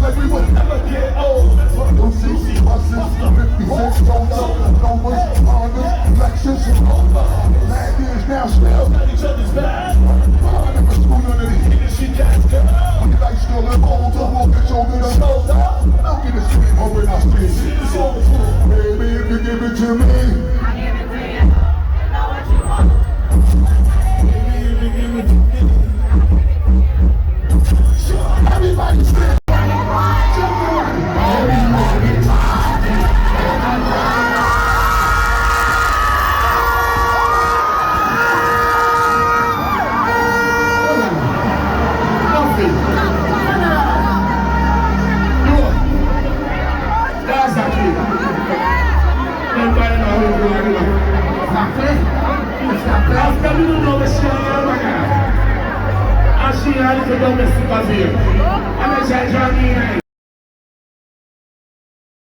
like we would never get old. Lucy, buses, 50 cents, Novas, Hondas, Lexus. 9 years now, still got each other's back. I never screw none of these niggas, she got girl. You like still live old, so we'll get shoulder to shoulder. Don't get a scream over in our streets. Baby, if you give it to me, I give it to you. You know what you want. Baby, if you give it to me, everybody stand. Domestic Brazil. I'm a